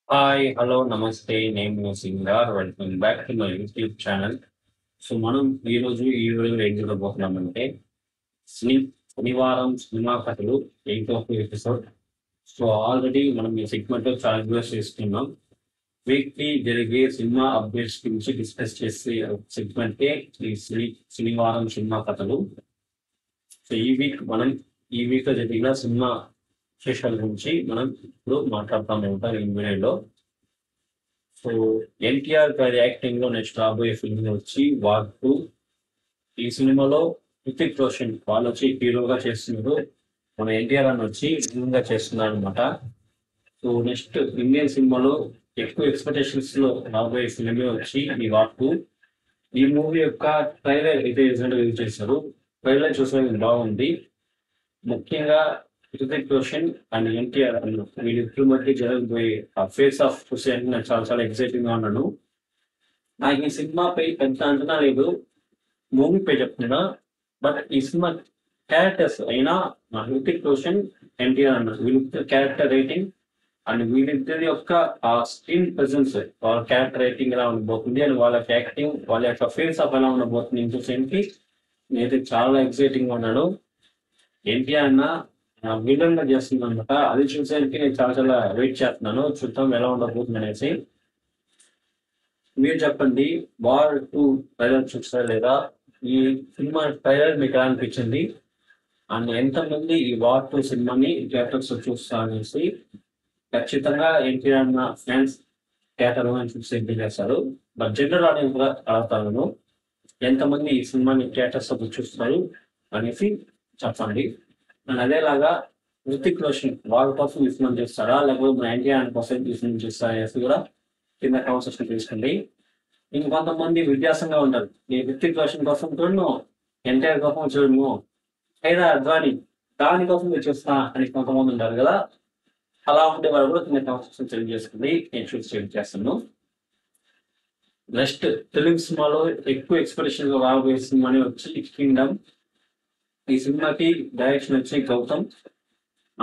Hi, hello, నమస్తే. నేను Singar. Welcome back to my YouTube channel. So మనం ఈ వీడియోలో ఏం చూడబోతున్నామంటే శని శనివారం సినిమా కథలు 8వ ఎపిసోడ్. సో ఆల్రెడీ మనం ఈ సెగ్మెంట్ లో చాలా వీడియోస్ చేస్తున్నాం. వీక్లీ జరిగే సినిమా అప్డేట్స్ గురించి డిస్కస్ చేసే సెగ్మెంటే ఈ శనివారం సినిమా కథలు. సో ఈ వీక్ లో జరిగిన సినిమా విశేషాల గురించి మనం ఇప్పుడు మాట్లాడుతూ ఉంటాం ఈ వీడియోలో. సో ఎన్టీఆర్ గారి యాక్టింగ్ లో నెక్స్ట్ రాబోయే ఫిల్మ్ వచ్చి వార్ 2. ఈ సినిమాలో హృతిక్ రోషన్ వాళ్ళు వచ్చి హీరోగా చేస్తున్నారు, మన ఎన్టీఆర్ అని వచ్చి విలన్ గా చేస్తున్నారు అనమాట. సో నెక్స్ట్ ఇండియన్ సినిమాలో ఎక్కువ ఎక్స్పెక్టేషన్స్ లో రాబోయే ఫిల్మే వచ్చి ఈ వార్ 2. ఈ మూవీ యొక్క ట్రైలర్ అయితే రీసెంట్ రిలీజ్ చేశారు. ట్రైలర్ చూసే బాగుంది. ముఖ్యంగా హృతిక్ రోషన్ అండ్ ఎన్టీఆర్ వీళ్ళిద్దరి మధ్య జరగబోయే ఆ ఫేస్ ఆఫ్ చూసే నాకు చాలా చాలా ఎక్సైటింగ్ గా ఉన్నాను. నాకు ఈ సినిమాపై పెద్ద అంచనా లేదు, మూవీపై చెప్తున్నా. బట్ ఈ సినిమా క్యారెక్టర్స్ అయినా హృతిక్ రోషన్, ఎన్టీఆర్ అన్న వీళ్ళిద్దరు క్యారెక్టర్ రైటింగ్ అండ్ వీళ్ళిద్దరి యొక్క ఆ స్క్రీన్ ప్రెసెన్స్, వాళ్ళ క్యారెక్టర్ రైటింగ్ ఎలా ఉండబోతుంది అండ్ వాళ్ళ యాక్టింగ్, వాళ్ళ యొక్క ఫేస్ ఆఫ్ ఎలా ఉండబోతుంది చూసేందుకు నేనైతే చాలా ఎక్సైటింగ్ గా ఉన్నాను. ఎన్టీఆర్ అన్న విలన్ గా చేస్తుంది అనమాట. అది చూసేందుకు నేను చాలా చాలా వెయిట్ చేస్తున్నాను. చూద్దాం ఎలా ఉండబోతుంది అనేసి. మీరు చెప్పండి, వార్ 2 ట్రైలర్ చూసారా లేదా? ఈ సినిమా ట్రైలర్ మీకు ఎలా అనిపించింది? అండ్ ఎంతమంది ఈ వార్ 2 సినిమాని థియేటర్స్ చూస్తా అనేసి ఖచ్చితంగా ఎన్టీఆర్ ఫ్యాన్స్ థియేటర్ చూసి ఎంజాయ్ చేస్తారు. బట్ జనరల్ ఆడియన్స్ కూడా అడుగుతాను, ఎంతమంది ఈ సినిమాని థియేటర్స్ చూస్తారు అనేసి చెప్పండి. అండ్ అదేలాగా హృతిక్ రోషన్ వాళ్ళ కోసం ఈ సినిమా చేస్తారా, లేకపోతే మన ఎన్టీఆర్ కోసం ఈ సినిమా చేస్తారా అనేసి కూడా కింద కాన్వర్సేషన్ తీసుకోండి. ఇంకొంతమంది విద్యాసంగా ఉంటారు, ఈ హృతిక్ రోషన్ కోసం చూడను, ఎన్టీఆర్ కోసం చూడను, లేదా దానికోసం మీరు చూస్తా అని కొంతమంది ఉంటారు కదా. అలా ఉండే వాళ్ళు కూడా కింద కాన్వర్సేషన్ సెలెక్ట్ చేసుకుంది, నేను చూసి సెలెక్ట్ చేస్తాను. నెక్స్ట్ తెలుగు సినిమాలో ఎక్కువ ఎక్స్పెక్టేషన్ రాబోయే సినిమాని వచ్చి కింగ్డమ్. ఈ సినిమాకి డైరెక్షన్ వచ్చి గౌతమ్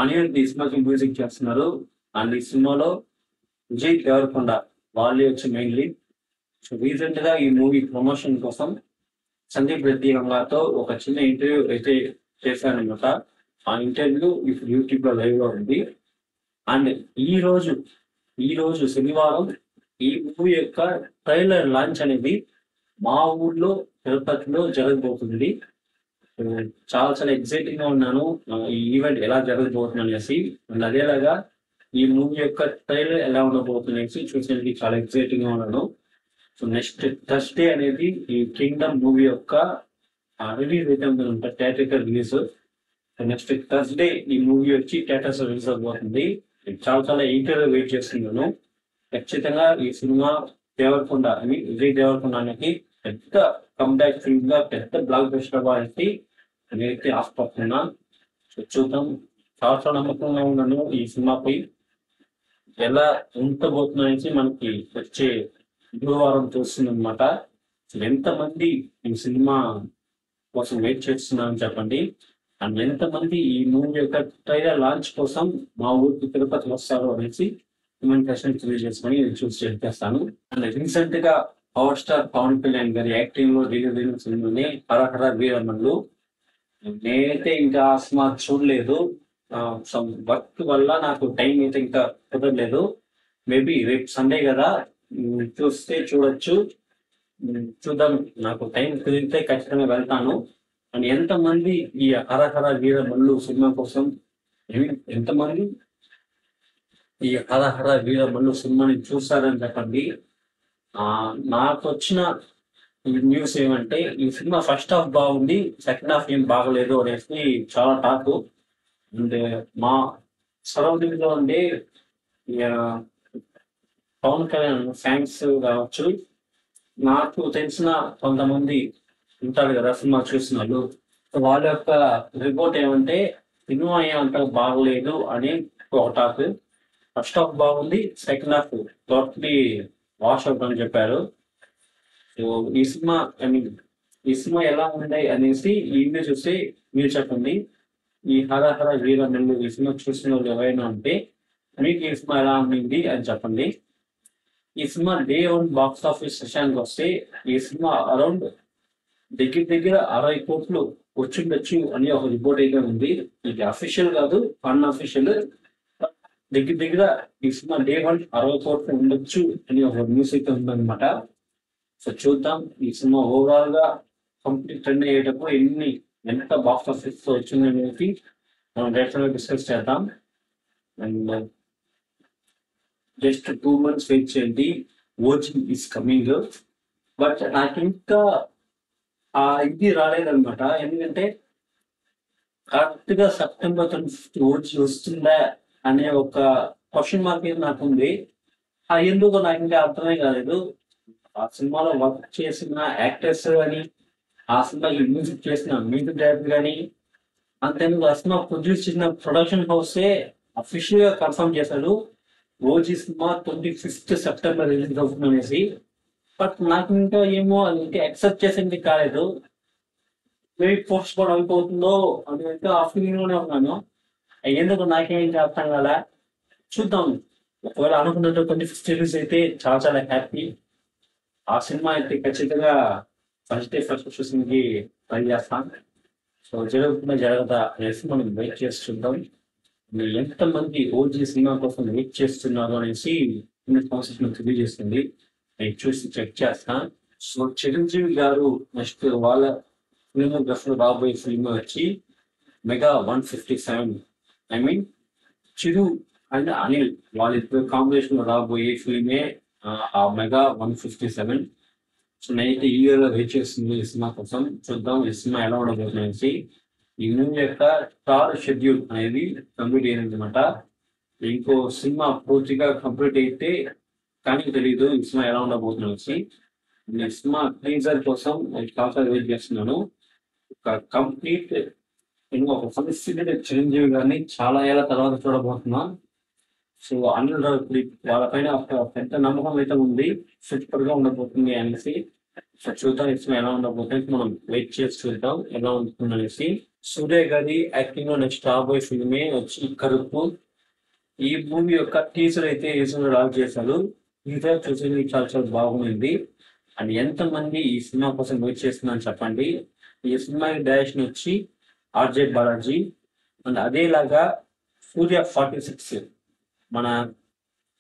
అనియన్ ఈ సినిమాకి మ్యూజిక్ చేస్తున్నారు. అండ్ ఈ సినిమాలో విజయ్ దేవరకొండ వాళ్ళే వచ్చి మెయిన్ లీడ్. సో రీసెంట్ గా ఈ మూవీ ప్రమోషన్ కోసం సందీప్ రెడ్డి రంగాతో ఒక చిన్న ఇంటర్వ్యూ అయితే చేశానమాట. ఆ ఇంటర్వ్యూ ఇప్పుడు యూట్యూబ్ లో లైవ్ లో ఉంది. అండ్ ఈ రోజు శనివారం ఈ మూవీ యొక్క ట్రైలర్ లాంచ్ అనేది మా ఊర్లో తిరుపతిలో జరగబోతుంది. చాలా చాలా ఎక్సైటింగ్ గా ఉన్నాను ఈ ఈవెంట్ ఎలా జరగబోతుంది అనేసి. అండ్ అదేలాగా ఈ మూవీ యొక్క ట్రైలర్ ఎలా ఉండబోతుంది అనేసి చూసేందుకు చాలా ఎక్సైటింగ్ గా ఉన్నాను. సో నెక్స్ట్ థర్స్డే అనేది ఈ కింగ్డమ్ మూవీ యొక్క రిలీజ్ అయితే ఉంటుంది, థియేటర్ రిలీజ్. నెక్స్ట్ థర్స్డే ఈ మూవీ వచ్చి థియేటర్స్ రిలీజ్ అవబోతుంది. చాలా చాలా ఈగర్గా వెయిట్ చేస్తున్నాను. ఖచ్చితంగా ఈ సినిమా విజయ్ దేవరకొండ అనేది పెద్ద కంబ్యాక్ ఫిల్మ్ గా, పెద్ద బ్లాక్ బస్టర్ అనేది నేనైతే ఆశపడుతున్నా. చూద్దాం. చాలా చాలా నమ్మకంగా ఉన్నాను ఈ సినిమాపై. ఎలా ఉండబోతుంది అనేసి మనకి వచ్చే గురువారం తెలుస్తుంది అనమాట. ఎంతమంది ఈ సినిమా కోసం వెయిట్ చేస్తున్నారని చెప్పండి. అండ్ ఎంతమంది ఈ మూవీ యొక్క ట్రైలర్ లాంచ్ కోసం మా ఊరికి తిరుపతి వస్తారు అనేసి క్వశ్చన్ తెలియజేసుకొని చూసి చెప్పేస్తాను. అండ్ రీసెంట్ గా పవర్ స్టార్ పవన్ కళ్యాణ్ గారి యాక్టింగ్ లో రిలీజ్ సినిమాని హరహర వీరమల్లు. నేనైతే ఇంకా ఆ సినిమా చూడలేదు. సమ్ వర్క్ వల్ల నాకు టైం అయితే ఇంకా కుదరలేదు. మేబీ రేపు సండే కదా, చూస్తే చూడొచ్చు. చూద్దాం, నాకు టైం కుదిరితే ఖచ్చితంగా వెళ్తాను. అండ్ ఎంతమంది ఈ హరహర వీరమల్లు సినిమా కోసం ఎంతమంది ఈ హరహర వీరమల్లు సినిమాని చూస్తారని చెప్పండి. నాకు వచ్చిన న్యూస్ ఏమంటే ఈ సినిమా ఫస్ట్ హాఫ్ బాగుంది, సెకండ్ హాఫ్ ఏం బాగలేదు అనేసి చాలా టాక్. అండ్ మా సరౌండింగ్ లో ఉండే పవన్ కళ్యాణ్ ఫ్యాన్స్ కావచ్చు, నాకు తెలిసిన కొంతమంది ఉంటారు కదా సినిమా చూసిన వాళ్ళు, వాళ్ళ యొక్క రిపోర్ట్ ఏమంటే సినిమా ఏమంత బాగలేదు అని ఒక టాక్. ఫస్ట్ హాఫ్ బాగుంది, second half totally wash out అని చెప్పారు. సో ఈ సినిమా ఎలా ఉన్నాయి అనేసి ఈ వీడియో చూసి మీరు చెప్పండి. ఈ హరహర వీరమల్లు ఈ సినిమా చూసిన వాళ్ళు ఎవరైనా ఉంటే మీకు ఈ సినిమా ఎలా ఉంది అని చెప్పండి. ఈ సినిమా డే 1 బాక్స్ ఆఫీస్ విషయానికి వస్తే ఈ సినిమా అరౌండ్ దగ్గర 60 కోట్లు వచ్చిండొచ్చు అని ఒక రిపోర్ట్ అయితే ఉంది. ఇది అఫీషియల్ కాదు, అన్అఫీషియల్. దగ్గర ఈ సినిమా డే 1 60 కోట్లు ఉండొచ్చు అని ఒక న్యూస్ అయితే ఉందన్నమాట. సో చూద్దాం ఈ సినిమా ఓవరాల్ గా కంప్లీట్ రన్ అయ్యేటప్పుడు ఎంత బాక్స్ ఆఫీస్ తో వచ్చింది అనేది మనం డైరెక్ట్ గా డిస్కస్ చేద్దాం. అండ్ జస్ట్ 2 months వెయిట్ చేయండి, ఓజీ ఈస్ కమింగ్. బట్ నాకు ఇంకా ఇది రాలేదన్నమాట. ఎందుకంటే కరెక్ట్ గా September 25 ఓజీ వస్తుందా అనే ఒక క్వశ్చన్ మార్క్ అయితే నాకు ఉంది. ఎందుకు నాకు ఇంకా అర్థమే కాలేదు. ఆ సినిమాలో వర్క్ చేసిన యాక్టర్స్ కానీ, ఆ సినిమాకి మ్యూజిక్ చేసిన మ్యూజిక్ డైరెక్టర్ కానీ, అంతేందుకు ఆ సినిమా ప్రొడ్యూస్ చేసిన ప్రొడక్షన్ హౌసే అఫీషియల్ గా కన్ఫర్మ్ చేశాడు OG cinema 25th September release అవుతుంది అనేసి. బట్ నాకు ఇంకా ఏమో అది ఇంకా యాక్సెప్ట్ చేసేది కాలేదు. మేబీ పోస్ట్ పోన్ అయిపోతుందో అని అయితే ఆ ఫీలింగ్ లోనే ఉన్నాను. ఎందుకు నాకేం అర్థం కాలే. చూద్దాం, ఒకవేళ అనుకున్నట్టు 25th రిలీజ్ అయితే చాలా చాలా హ్యాపీ. ఆ సినిమా అయితే ఖచ్చితంగా ఫస్ట్ డే ఫస్ట్ చూసింగ్ కి ట్రై చేస్తాం. సో జరుగుతుందా జరగదా అనేసి మనం వెయిట్ చేసి చూద్దాం. మీరు ఎంతమంది ఓజీ సినిమా కోసం వెయిట్ చేస్తున్నారు అనేసి కాన్సెప్ట్ తెలియజేస్తుంది. నేను చూసి చెక్ చేస్తా. సో చిరంజీవి గారు నెక్స్ట్ వాళ్ళ ఫిల్మోగ్రఫీలో రాబోయే ఫిల్మ్ వచ్చి mega 157. I mean Chiru and Anil వాళ్ళిద్దరు కాంబినేషన్ లో రాబోయే ఫిల్మే ఆ మెగా 157. సో నేనైతే ఈగర్గా వెయిట్ చేస్తుంది ఈ సినిమా కోసం. చూద్దాం ఈ సినిమా ఎలా ఉండబోతుందనేసి. ఈ మూవీ యొక్క స్టార్ షెడ్యూల్ అనేది కంప్లీట్ అయిందనమాట. ఇంకో సినిమా పూర్తిగా కంప్లీట్ అయితే కానీ తెలియదు ఈ సినిమా ఎలా ఉండబోతుందనేసి. ఈ సినిమా టీజర్ కోసం నేను చాలా వెయిట్ చేస్తున్నాను. ఒక కంప్లీట్ ఒక పరిస్థితి చిరంజీవి గారిని చాలా ఏళ్ళ తర్వాత చూడబోతున్నాం. సో అనిల్ రావిపూడి వాళ్ళపైన ఒక పెద్ద నమ్మకం అయితే ఉంది, సూపర్ గా ఉండబోతుంది అనేసి. సో చూద్దాం ఈ సినిమా ఎలా ఉండబోతుంది, మనం వెయిట్ చేసి చూద్దాం ఎలా ఉంటుంది అనేసి. సూర్య గారి యాక్టింగ్ లో నెక్స్ట్ రాబోయే ఫిల్మే వచ్చి కరుపు. ఈ మూవీ యొక్క టీజర్ అయితే రీసెంట్ లాంచ్ చేశారు. టీజర్ చూసి చాలా చాలా బాగుంది. అండ్ ఎంతమంది ఈ సినిమా కోసం వెయిట్ చేస్తున్నారని చెప్పండి. ఈ సినిమా డైరెక్షన్ వచ్చి ఆర్జే బాలాజీ. అండ్ అదేలాగా సూర్య 46 మన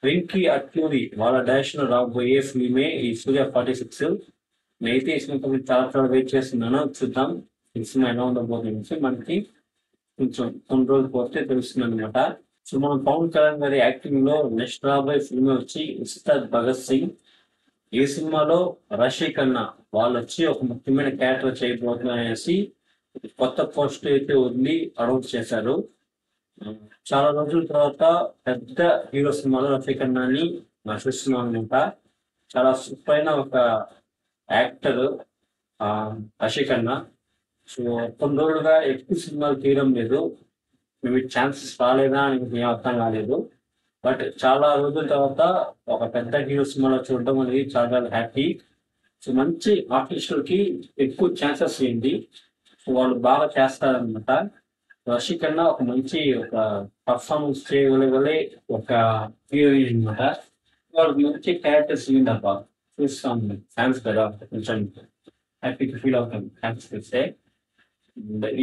వెంకీ అట్లూరి వాళ్ళ డైరెక్షన్ రాబోయే ఫిల్మే ఈ సూర్య 46. నేనైతే ఈ సినిమా చాలా చాలా వెయిట్ చేస్తున్నాను. చూద్దాం ఈ సినిమా ఎలా ఉండబోతుంది మనకి కొంచెం కొన్ని రోజులు పోతే తెలుస్తుంది అనమాట. సో మనం పవన్ కళ్యాణ్ గారి యాక్టింగ్ లో నెక్స్ట్ రాబోయే ఫిల్మ్ వచ్చి ఉస్తాద్ భగత్ సింగ్. ఈ సినిమాలో రషీ ఖన్నా వాళ్ళు వచ్చి ఒక ముఖ్యమైన క్యారెక్టర్ చేయబోతున్నారు అనేసి కొత్త పోస్ట్ అయితే వదిలి అనౌన్స్ చేశారు. చాలా రోజుల తర్వాత పెద్ద హీరో సినిమాలో రషీ ఖన్నాని చూస్తున్నాం అనమాట. చాలా సూపర్ అయిన ఒక యాక్టర్ రషీ ఖన్నా. సో కొన్ని రోజులుగా ఎక్కువ సినిమాలు తీయడం లేదు. మేబీ ఛాన్సెస్ రాలేదా అని ఏం అర్థం కాలేదు. బట్ చాలా రోజుల తర్వాత ఒక పెద్ద హీరో సినిమాలో చూడడం అనేది చాలా హ్యాపీ. సో మంచి ఆర్టిస్టులకి ఎక్కువ ఛాన్సెస్ ఏంటి, సో వాళ్ళు బాగా చేస్తారనమాట. రషీ ఖన్నా ఒక మంచి ఒక పర్ఫార్మెన్స్ చేయగలగలే ఒక హీరోయిన్ అనమాట. వాళ్ళకి మంచి క్యారెక్టర్స్ ఇవ్వండి అబ్బా, చూస్తాం ఫ్యాన్స్ కదా, కొంచెం హ్యాపీగా ఫీల్ అవుతాం ఫ్యాన్స్ చూస్తే.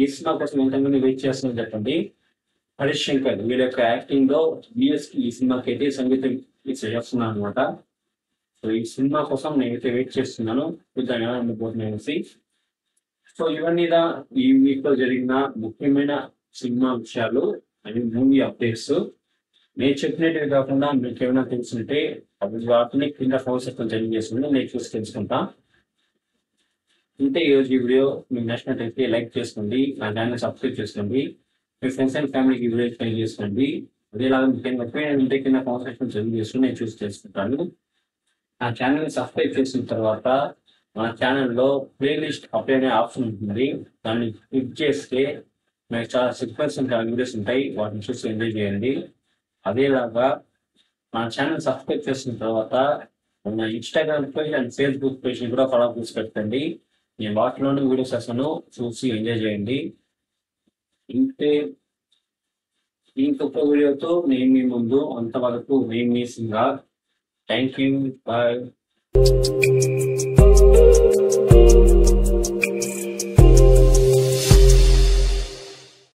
ఈ సినిమా కోసం ఎంతమంది వెయిట్ చేస్తుందని చెప్పండి. హరీష్ శంకర్ వీళ్ళ యొక్క యాక్టింగ్ లో ఈ సినిమాకి అయితే సంగీతం చేస్తున్నాను అనమాట. సో ఈ సినిమా కోసం నేనైతే వెయిట్ చేస్తున్నాను, చూద్దాం ఎలా ఉండబోతున్నాయి అనేసి. సో ఇవన్నీ ఈ వీక్ లో జరిగిన ముఖ్యమైన సినిమా విషయాలు అండ్ మూవీ అప్డేట్స్. నేను చెప్పినట్టు కాకుండా మీకు ఏమైనా తెలుసుంటే అవి వాటిని కింద ఫోన్ సెక్షన్ తెలియజేస్తుంది, నేను చూసి తెలుసుకుంటా. అంటే ఈరోజు ఈ వీడియో మీకు నచ్చినట్టయితే లైక్ చేసుకోండి, నా ఛానల్ సబ్స్క్రైబ్ చేసుకోండి, మీ ఫ్రెండ్స్ అండ్ ఫ్యామిలీకి వీడియో షేర్ చేసుకోండి. అదేలాగా మీకు ఉంటే కింద ఫోన్ సెక్షన్ తెలియజేస్తుంది, నేను చూసి తెలుసుకుంటాను. నా ఛానల్ని సబ్స్క్రైబ్ చేసిన తర్వాత మన ఛానల్లో ప్లేలిస్ట్ అప్లై అనే ఆప్షన్ ఉంటుంది, దాన్ని క్లిక్ చేస్తే మీకు చాలా సీక్వెన్స్ వీడియోస్ ఉంటాయి, వాటిని చూసి ఎంజాయ్ చేయండి. అదేలాగా మన ఛానల్ సబ్స్క్రైబ్ చేసిన తర్వాత మన Instagram page and Facebook page కూడా ఫాలో చేసి పెట్టండి. నేను వాటిలోనే వీడియోస్ చేస్తాను, చూసి ఎంజాయ్ చేయండి. ఇంతే ఇంకొక వీడియోతో నేను మీ ముందు, అంతవరకు నేను మీ సింగర్. Thank you, bye.